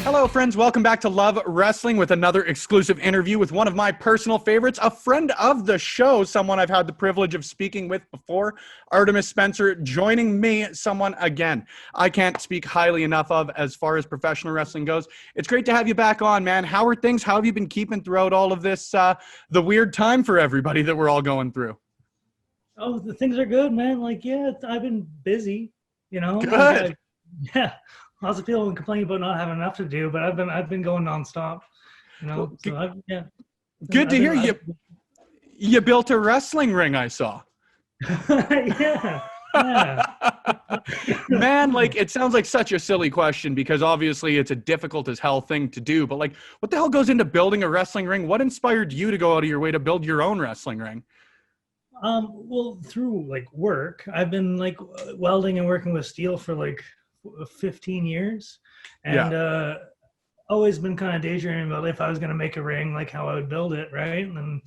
Hello, friends. Welcome back to Love Wrestling with another exclusive interview with one of my personal favorites, a friend of the show, someone I've had the privilege of speaking with before, Artemis Spencer, joining me, someone, again, I can't speak highly enough of as far as professional wrestling goes. It's great to have you back on, man. How are things? How have you been keeping throughout all of this, the weird time for everybody that we're all going through? Oh, the things are good, man. I've been busy, Good. Yeah. Lots of people complain about not having enough to do, but I've been going nonstop, Well, yeah. Good to hear you. You built a wrestling ring, I saw. Yeah. Man, it sounds like such a silly question because obviously it's a difficult as hell thing to do, but what the hell goes into building a wrestling ring? What inspired you to go out of your way to build your own wrestling ring? Well, through work, I've been welding and working with steel for 15 years, and always been kind of daydreaming about if I was going to make a ring, how I would build it, right? And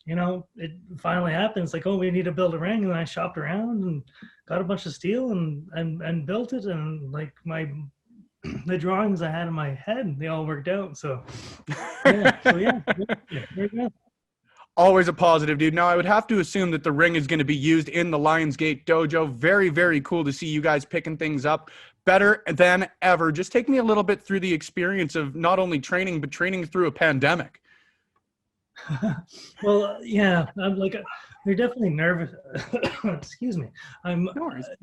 it finally happens, oh, we need to build a ring, and I shopped around and got a bunch of steel and built it, and the drawings I had in my head, they all worked out. So yeah, there you go. Always a positive, dude. Now, I would have to assume that the ring is going to be used in the Lions Gate Dojo. Very, very cool to see you guys picking things up better than ever. Just take me a little bit through the experience of not only training, but training through a pandemic. Well, yeah, you're definitely nervous. Excuse me. I'm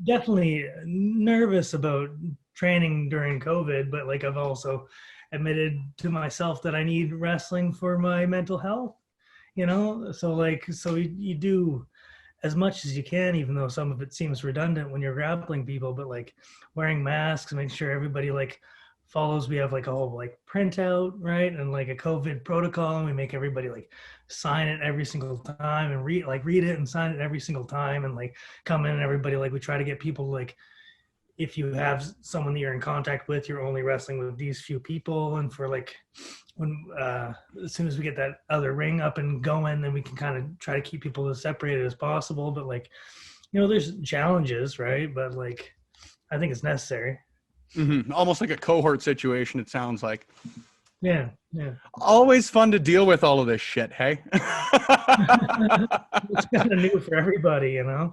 definitely nervous about training during COVID, but I've also admitted to myself that I need wrestling for my mental health. So you do as much as you can, even though some of it seems redundant when you're grappling people, but wearing masks, make sure everybody follows. We have a whole printout, right? And a COVID protocol, and we make everybody sign it every single time and read it and sign it every single time, and come in, and everybody we try to get people if you have someone that you're in contact with, you're only wrestling with these few people. And for when as soon as we get that other ring up and going, then we can kind of try to keep people as separated as possible. But there's challenges, right? But I think it's necessary. Mm-hmm. Almost like a cohort situation, it sounds like. Yeah. Always fun to deal with all of this shit, hey? It's kind of new for everybody, Yeah.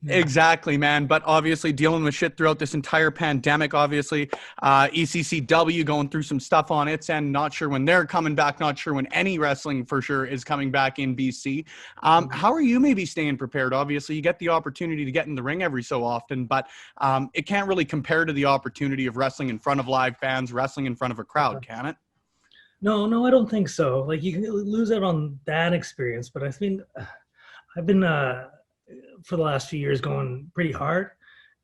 Exactly, man. But obviously dealing with shit throughout this entire pandemic, obviously. ECCW going through some stuff on its end. Not sure when they're coming back. Not sure when any wrestling for sure is coming back in BC. How are you maybe staying prepared? Obviously, you get the opportunity to get in the ring every so often, but it can't really compare to the opportunity of wrestling in front of live fans, wrestling in front of a crowd, can it? No, I don't think so. You can lose out on that experience, but I've been for the last few years going pretty hard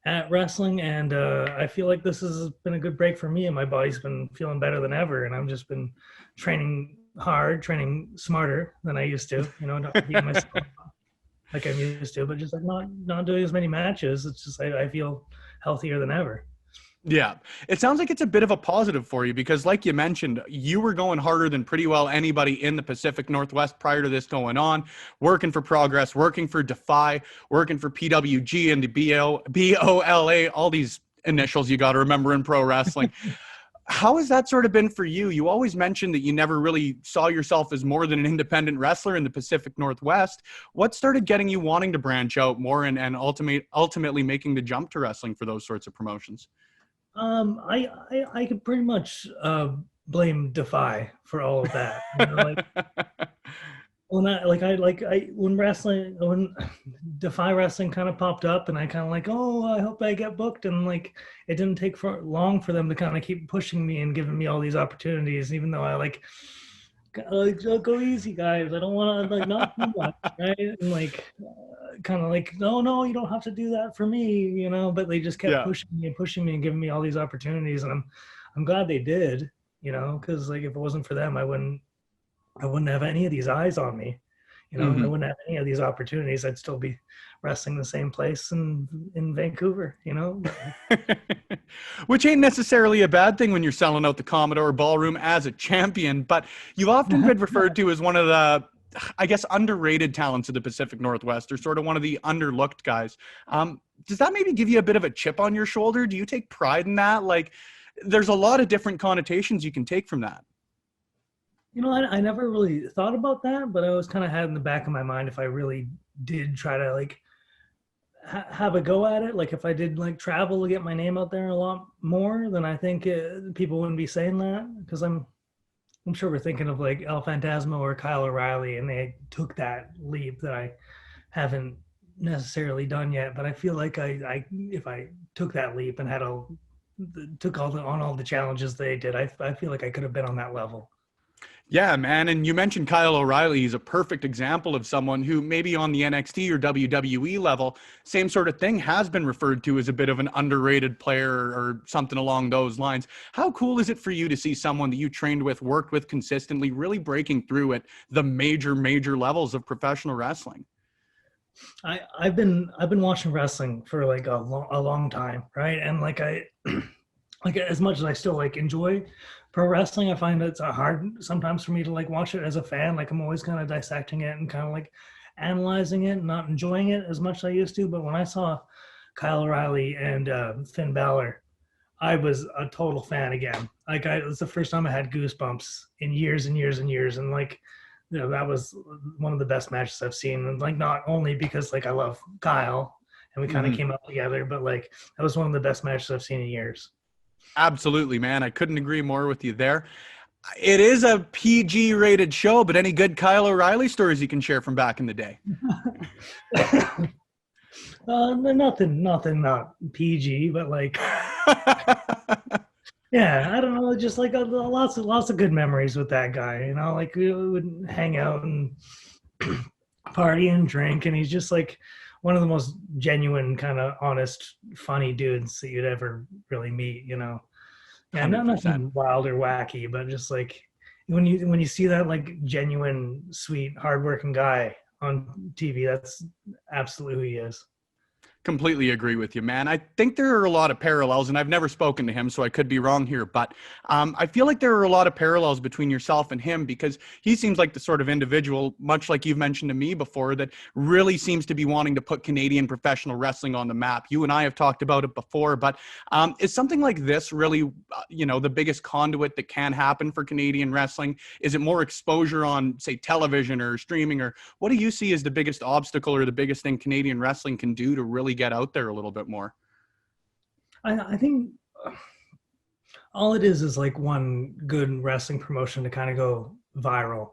at wrestling, and I feel like this has been a good break for me, and my body's been feeling better than ever, and I've just been training hard, training smarter than I used to, not beating myself like I'm used to, but just not doing as many matches. It's just I feel healthier than ever. Yeah, it sounds like it's a bit of a positive for you because like you mentioned, you were going harder than pretty well anybody in the Pacific Northwest prior to this going on, working for Progress, working for DEFY, working for PWG and the BOLA, all these initials you got to remember in pro wrestling. How has that sort of been for you? You always mentioned that you never really saw yourself as more than an independent wrestler in the Pacific Northwest. What started getting you wanting to branch out more and ultimately making the jump to wrestling for those sorts of promotions? I could pretty much blame DEFY for all of that. When DEFY wrestling kind of popped up, and I kind of I hope I get booked, and it didn't take for long for them to kind of keep pushing me and giving me all these opportunities, even though I go easy, guys. I don't want to not do that, right? And no, you don't have to do that for me, But they just kept pushing me and giving me all these opportunities, and I'm glad they did, because if it wasn't for them, I wouldn't have any of these eyes on me, Mm-hmm. I wouldn't have any of these opportunities. I'd still be wrestling the same place in Vancouver, Which ain't necessarily a bad thing when you're selling out the Commodore Ballroom as a champion, but you've often been referred to as one of the I guess, underrated talents of the Pacific Northwest, or sort of one of the underlooked guys. Does that maybe give you a bit of a chip on your shoulder? Do you take pride in that? Like, there's a lot of different connotations you can take from that. You know, I never really thought about that, but I always kind of had in the back of my mind if I really did try to like have a go at it, like if I did like travel to get my name out there a lot more, then I think people wouldn't be saying that, because I'm sure we're thinking of like El Phantasmo or Kyle O'Reilly, and they took that leap that I haven't necessarily done yet. But I feel like I if I took that leap and took all the challenges they did, I feel like I could have been on that level. Yeah, man. And you mentioned Kyle O'Reilly. He's a perfect example of someone who maybe on the NXT or WWE level, same sort of thing, has been referred to as a bit of an underrated player or something along those lines. How cool is it for you to see someone that you trained with, worked with consistently, really breaking through at the major levels of professional wrestling? I've been watching wrestling for like a long time, right? And like like as much as I still like enjoy pro wrestling, I find it's hard sometimes for me to like watch it as a fan. Like I'm always kind of dissecting it and kind of like analyzing it, not enjoying it as much as I used to. But when I saw Kyle O'Reilly and Finn Balor, I was a total fan again. Like it was the first time I had goosebumps in years and years and years. And like, you know, that was one of the best matches I've seen. And like, not only because like I love Kyle and we kind of came up together, but like that was one of the best matches I've seen in years. Absolutely, man. I couldn't agree more with you there. It is a PG rated show, but any good Kyle O'Reilly stories you can share from back in the day? Nothing not PG, but like, yeah, I don't know, just like lots of good memories with that guy. You know, like we would hang out and party and drink, and he's just like one of the most genuine, kind of honest, funny dudes that you'd ever really meet. You know, yeah, not 100%. nothing wild or wacky, but just like when you see that like genuine, sweet, hardworking guy on TV, that's absolutely who he is. Completely agree with you, man. I think there are a lot of parallels, and I've never spoken to him, so I could be wrong here, but I feel like there are a lot of parallels between yourself and him, because he seems like the sort of individual, much like you've mentioned to me before, that really seems to be wanting to put Canadian professional wrestling on the map. You and I have talked about it before, but is something like this really, the biggest conduit that can happen for Canadian wrestling? Is it more exposure on, say, television or streaming, or what do you see as the biggest obstacle or the biggest thing Canadian wrestling can do to really get out there a little bit more? I think all it is like one good wrestling promotion to kind of go viral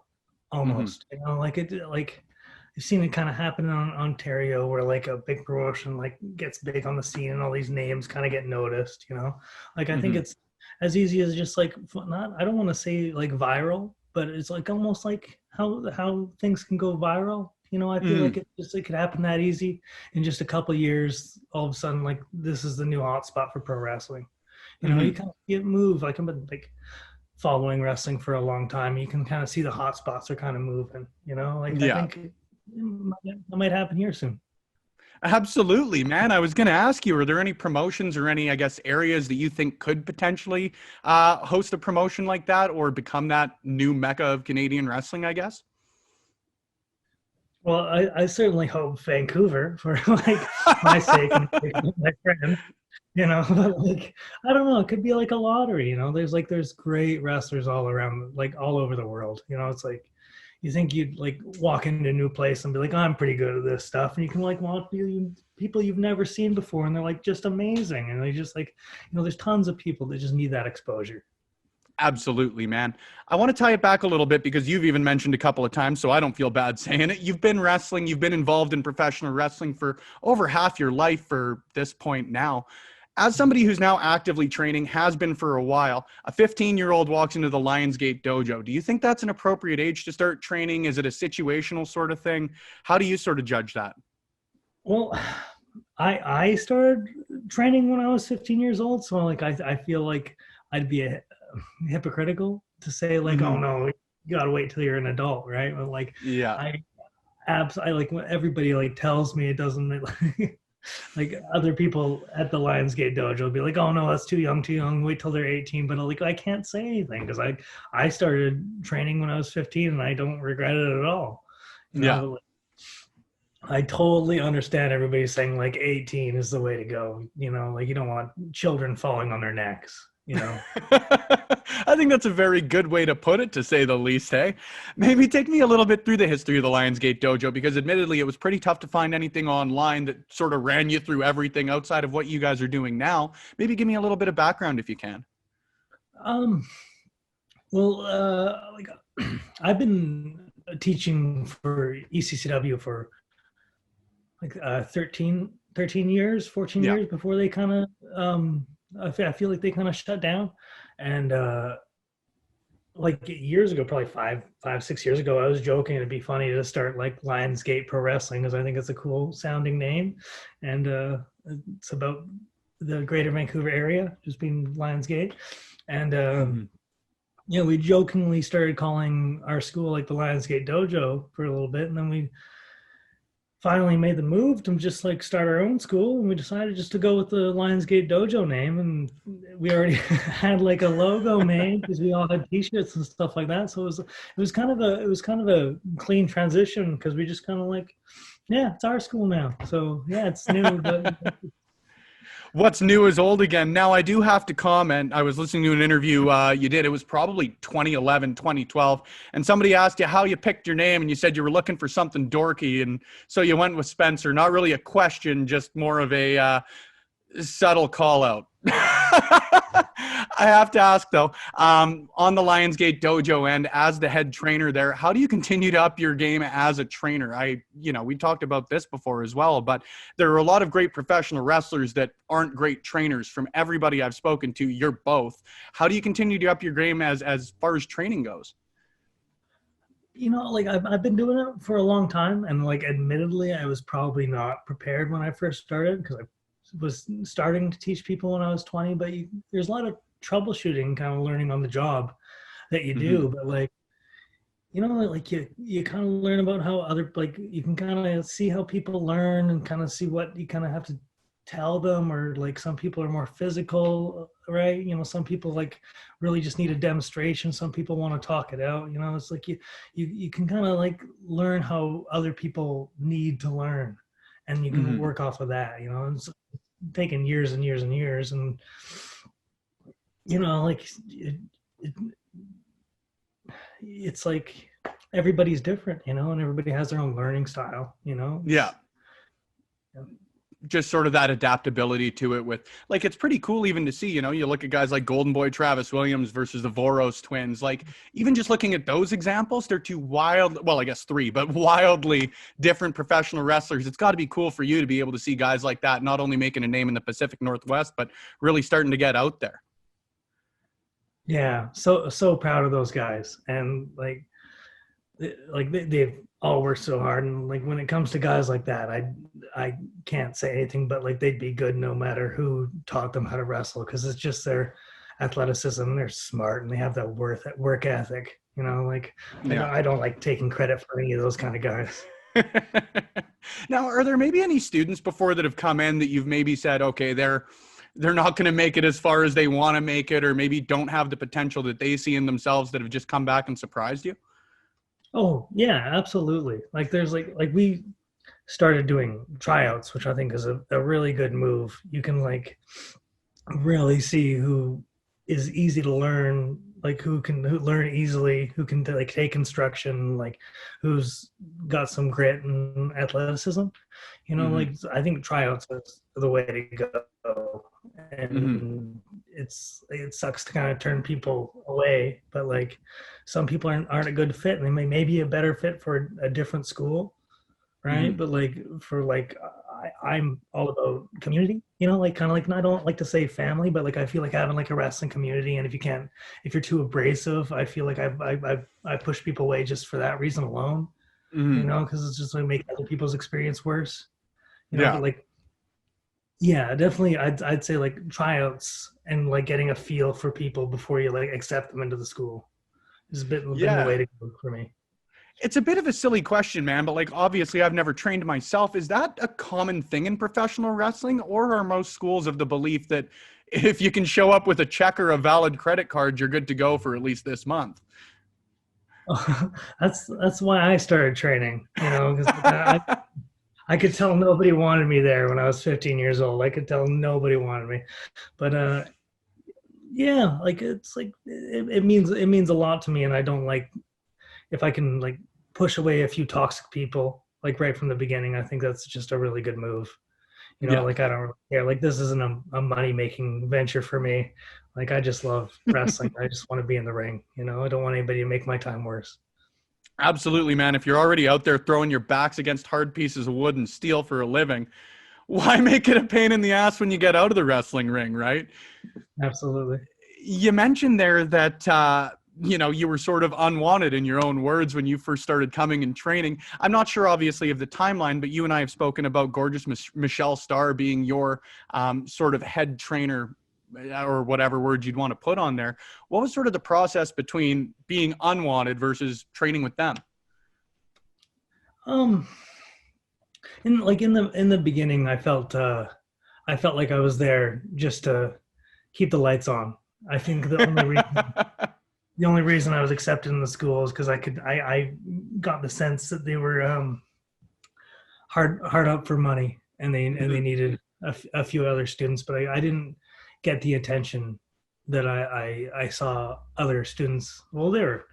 almost. You know, like I've seen it kind of happen in Ontario, where like a big promotion like gets big on the scene and all these names kind of get noticed, you know. Like I think it's as easy as just like, not, I don't want to say like viral, but it's like almost like how things can go viral. You know, I feel like it could happen that easy in just a couple of years. All of a sudden, like this is the new hot spot for pro wrestling. You know, you kind of see it move. Like I've been like following wrestling for a long time. You can kind of see the hot spots are kind of moving. You know, like I think it might happen here soon. Absolutely, man. I was going to ask you, are there any promotions or any, I guess, areas that you think could potentially host a promotion like that or become that new mecca of Canadian wrestling, I guess? Well, I certainly hope Vancouver, for like my sake and my friend, you know, but like, I don't know, it could be like a lottery, you know, there's great wrestlers all around, like all over the world. You know, it's like, you think you'd like walk into a new place and be like, oh, I'm pretty good at this stuff. And you can like watch people you've never seen before. And they're like just amazing. And they just like, you know, there's tons of people that just need that exposure. Absolutely, man. I want to tie it back a little bit because you've even mentioned a couple of times, so I don't feel bad saying it. You've been wrestling, you've been involved in professional wrestling for over half your life for this point now. As somebody who's now actively training, has been for a while, a 15-year-old walks into the Lions Gate Dojo. Do you think that's an appropriate age to start training? Is it a situational sort of thing? How do you sort of judge that? Well, I started training when I was 15 years old, so like I feel like I'd be hypocritical to say like, oh no, you gotta wait till you're an adult, right? But like, I like when everybody like tells me it doesn't like other people at the Lions Gate Dojo will be like, oh no, that's too young, wait till they're 18. But I can't say anything because I started training when I was 15 and I don't regret it at all. You Yeah. know, I totally understand everybody saying like 18 is the way to go. You know, like you don't want children falling on their necks, you know. I think that's a very good way to put it, to say the least. Hey, maybe take me a little bit through the history of the Lions Gate Dojo, because admittedly it was pretty tough to find anything online that sort of ran you through everything outside of what you guys are doing now. Maybe give me a little bit of background if you can. Um, well, like I've been teaching for ECCW for like 13 years, 14 Yeah. years before they kind of, I feel like they kind of shut down. And like years ago, probably 6 years ago, I was joking it'd be funny to start like Lionsgate Pro Wrestling, because I think it's a cool sounding name. And it's about the greater Vancouver area, just being Lionsgate. And you know, we jokingly started calling our school like the Lionsgate Dojo for a little bit, and then we finally made the move to just like start our own school, and we decided just to go with the Lionsgate Dojo name, and we already had like a logo made because we all had t-shirts and stuff like that. So it was kind of a clean transition, because we just kind of like, yeah, it's our school now. So yeah, it's new, but What's new is old again. Now, I do have to comment. I was listening to an interview you did. It was probably 2011, 2012. And somebody asked you how you picked your name, and you said you were looking for something dorky. And so you went with Spencer. Not really a question, just more of a subtle call out. I have to ask though, on the Lionsgate Dojo end, as the head trainer there, how do you continue to up your game as a trainer? We talked about this before as well, but there are a lot of great professional wrestlers that aren't great trainers. From everybody I've spoken to, you're both. How do you continue to up your game as far as training goes? you know, like I've been doing it for a long time, and like admittedly, I was probably not prepared when I first started, because I was starting to teach people when I was 20. But there's a lot of troubleshooting, kind of learning on the job that you do. But like, you know, like you kind of learn about how other, like you can kind of see how people learn, and kind of see what you kind of have to tell them. Or like some people are more physical, right? You know, some people like really just need a demonstration. Some people want to talk it out. You know, it's like you can kind of like learn how other people need to learn, and you can work off of that. You know, it's taken years and years and years. And you know, like it's like everybody's different, you know, and everybody has their own learning style, you know. Yeah. Just sort of that adaptability to it. With like, it's pretty cool even to see, you know, you look at guys like Golden Boy Travis Williams versus the Voros twins. Like, even just looking at those examples, they're two well, I guess three, but wildly different professional wrestlers. It's got to be cool for you to be able to see guys like that not only making a name in the Pacific Northwest, but really starting to get out there. Yeah, so proud of those guys. And like they've all worked so hard. And like when it comes to guys like that, I can't say anything but like they'd be good no matter who taught them how to wrestle, because it's just their athleticism. They're smart, and they have that work ethic, you know. Like I don't like taking credit for any of those kind of guys. Now, are there maybe any students before that have come in that you've maybe said, okay, they're not going to make it as far as they want to make it, or maybe don't have the potential that they see in themselves, that have just come back and surprised you? Oh yeah, absolutely. Like there's like we started doing tryouts, which I think is a really good move. You can like really see who is easy to learn, like who learn easily, who can like take instruction, like who's got some grit and athleticism. You know, like I think tryouts is the way to go. And it sucks to kind of turn people away, but like some people aren't a good fit, and they may be a better fit for a different school, right? But like for like I'm all about community, you know, like kind of like, and I don't like to say family, but like I feel like having like a wrestling community. And if you're too abrasive, I feel like I push people away just for that reason alone, you know, because it's just like make other people's experience worse, you know. But like, yeah, definitely I'd say like tryouts and like getting a feel for people before you like accept them into the school has been the way to go for me. It's a bit of a silly question, man, but like obviously I've never trained myself. Is that a common thing in professional wrestling, or are most schools of the belief that if you can show up with a check or a valid credit card, you're good to go for at least this month? That's why I started training, you know, because I could tell nobody wanted me there when I was 15 years old. I could tell nobody wanted me, but yeah, like it's like it means a lot to me, and I don't like if I can like push away a few toxic people like right from the beginning. I think that's just a really good move. You know, Yeah. like I don't really care. Like this isn't a money making venture for me. Like I just love wrestling. I just want to be in the ring. You know, I don't want anybody to make my time worse. Absolutely, man. If you're already out there throwing your backs against hard pieces of wood and steel for a living, why make it a pain in the ass when you get out of the wrestling ring, right? Absolutely. You mentioned there that you were sort of unwanted in your own words when you first started coming and training. I'm not sure, obviously, of the timeline, but you and I have spoken about gorgeous Michelle Starr being your sort of head trainer, or whatever word you'd want to put on there. What was sort of the process between being unwanted versus training with them? Um, in the beginning, I felt like I was there just to keep the lights on. I think the only reason I was accepted in the school is because I got the sense that they were hard up for money, and they needed a few other students, but I didn't get the attention that I saw other students. Well, they were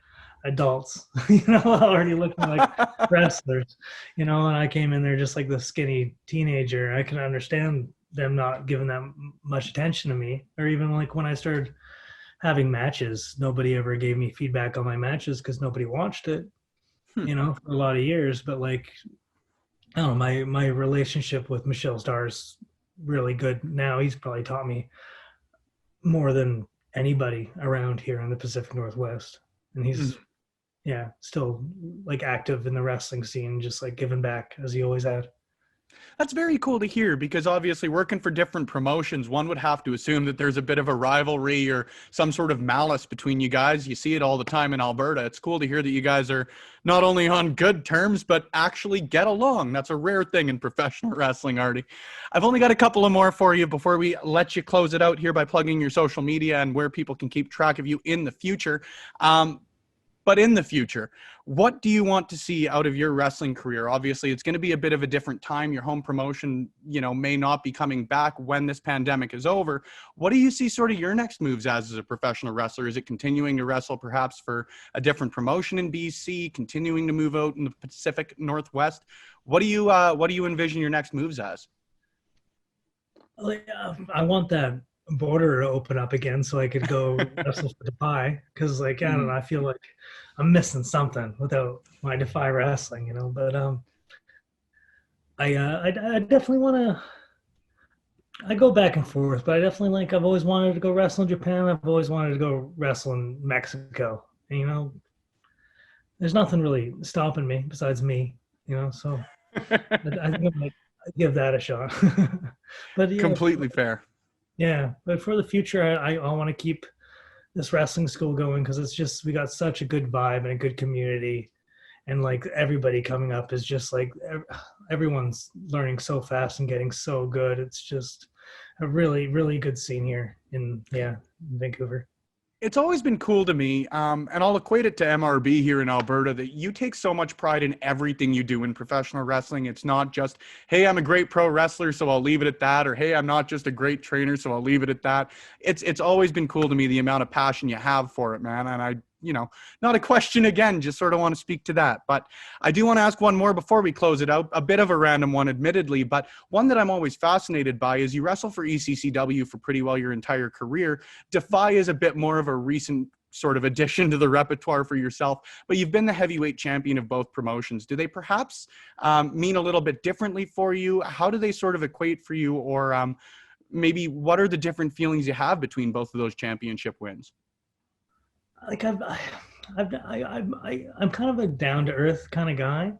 adults, you know, already looking like wrestlers, you know, and I came in there just like the skinny teenager. I can understand them not giving that much attention to me, or even like when I started having matches, nobody ever gave me feedback on my matches because nobody watched it, Hmm. you know, for a lot of years. But like, I don't know, my relationship with Michelle Starr's really good now. He's probably taught me more than anybody around here in the Pacific Northwest, and he's yeah still like active in the wrestling scene, just like giving back as he always had. That's very cool to hear, because obviously working for different promotions, one would have to assume that there's a bit of a rivalry or some sort of malice between you guys. You see it all the time in Alberta. It's cool to hear that you guys are not only on good terms, but actually get along. That's a rare thing in professional wrestling, Artie. I've only got a couple of more for you before we let you close it out here by plugging your social media and where people can keep track of you in the future. But in the future, what do you want to see out of your wrestling career? Obviously, it's going to be a bit of a different time. Your home promotion, may not be coming back when this pandemic is over. What do you see sort of your next moves as a professional wrestler? Is it continuing to wrestle perhaps for a different promotion in BC, continuing to move out in the Pacific Northwest? What do you envision your next moves as? Like, I want that border to open up again so I could go wrestle for DEFY, because like I don't know, I feel like I'm missing something without my DEFY wrestling, you know. But I definitely want to. I go back and forth, but I definitely like I've always wanted to go wrestle in Japan. I've always wanted to go wrestle in Mexico. And, you know, there's nothing really stopping me besides me, you know. So I think I might give that a shot. But yeah, Completely fair. yeah. But for the future, I want to keep this wrestling school going because it's just we got such a good vibe and a good community, and like everybody coming up is just like everyone's learning so fast and getting so good. It's just a really really good scene here in Vancouver. It's always been cool to me, and I'll equate it to MRB here in Alberta, that you take so much pride in everything you do in professional wrestling. It's not just, hey, I'm a great pro wrestler, so I'll leave it at that, or hey, I'm not just a great trainer, so I'll leave it at that. It's always been cool to me, the amount of passion you have for it, man. And I, not a question again, just sort of want to speak to that. But I do want to ask one more before we close it out, a bit of a random one, admittedly, but one that I'm always fascinated by is you wrestle for ECCW for pretty well your entire career. DEFY is a bit more of a recent sort of addition to the repertoire for yourself, but you've been the heavyweight champion of both promotions. Do they perhaps mean a little bit differently for you? How do they sort of equate for you? Or maybe what are the different feelings you have between both of those championship wins? Like I'm kind of a down to earth kind of guy,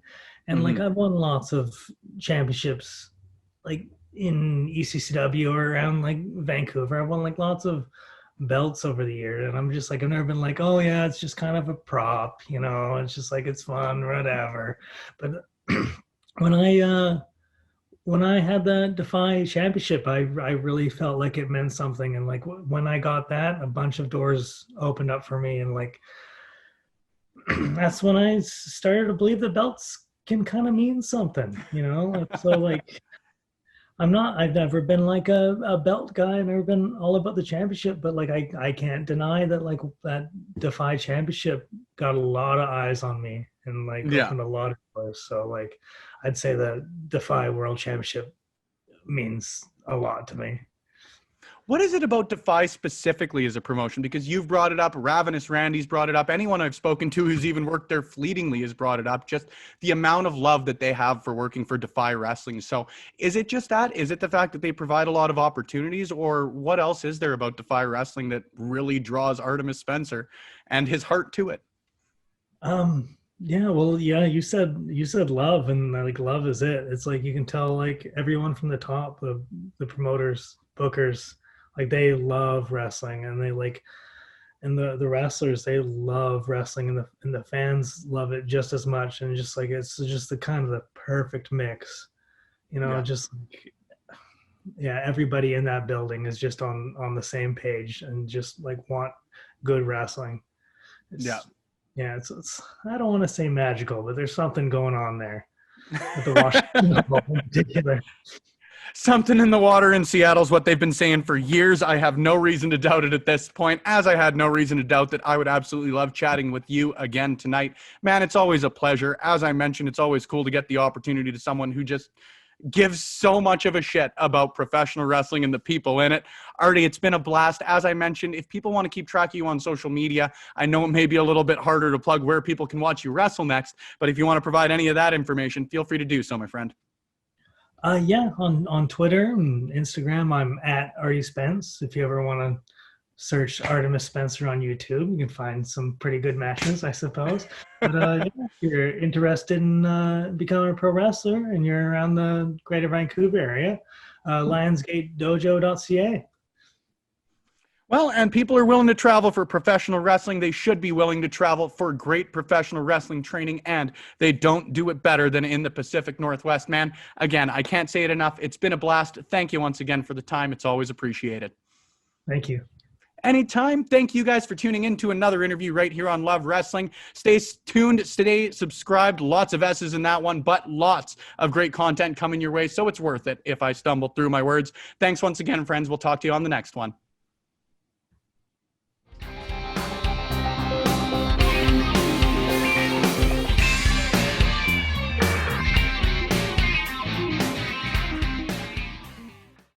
and like I've won lots of championships, like in ECCW or around like Vancouver. I've won like lots of belts over the years, and I'm just like I've never been like, oh yeah, it's just kind of a prop, you know. It's just like it's fun, whatever. But when I had the DEFY championship, I really felt like it meant something. And like when I got that, a bunch of doors opened up for me. And like that's when I started to believe that belts can kind of mean something, you know? So like I've never been like a belt guy. I've never been all about the championship, but like I can't deny that like that DEFY championship got a lot of eyes on me and like Yeah. opened a lot of doors. So like I'd say the DEFY World Championship means a lot to me. What is it about DEFY specifically as a promotion? Because you've brought it up, Ravenous Randy's brought it up, anyone I've spoken to who's even worked there fleetingly has brought it up, just the amount of love that they have for working for DEFY Wrestling. So is it just that? Is it the fact that they provide a lot of opportunities, or what else is there about DEFY Wrestling that really draws Artemis Spencer and his heart to it? Yeah, well, yeah, you said love, and like love is it. It's like you can tell like everyone from the top, the promoters, bookers, like they love wrestling, and they like, and the wrestlers, they love wrestling, and the fans love it just as much, and just like it's just the kind of the perfect mix, you know, Yeah. just like, yeah, everybody in that building is just on the same page and just like want good wrestling. Yeah. It's yeah, it's I don't want to say magical, but there's something going on there with the Washington Football in particular. Something in the water in Seattle is what they've been saying for years. I have no reason to doubt it at this point, as I had no reason to doubt that I would absolutely love chatting with you again tonight. Man, it's always a pleasure. As I mentioned, it's always cool to get the opportunity to someone who just gives so much of a shit about professional wrestling and the people in it. Artie, it's been a blast. As I mentioned, if people want to keep track of you on social media, I know it may be a little bit harder to plug where people can watch you wrestle next, but if you want to provide any of that information, feel free to do so, my friend. Yeah, on Twitter and Instagram, I'm at Artie Spence. If you ever want to search Artemis Spencer on YouTube, you can find some pretty good matches, I suppose. But yeah, if you're interested in becoming a pro wrestler and you're around the Greater Vancouver area, lionsgatedojo.ca. Well, and people are willing to travel for professional wrestling. They should be willing to travel for great professional wrestling training, and they don't do it better than in the Pacific Northwest, man. Again, I can't say it enough. It's been a blast. Thank you once again for the time. It's always appreciated. Thank you. Anytime. Thank you guys for tuning in to another interview right here on Love Wrestling. Stay tuned, stay subscribed. Lots of S's in that one, but lots of great content coming your way, so it's worth it if I stumble through my words. Thanks once again, friends. We'll talk to you on the next one.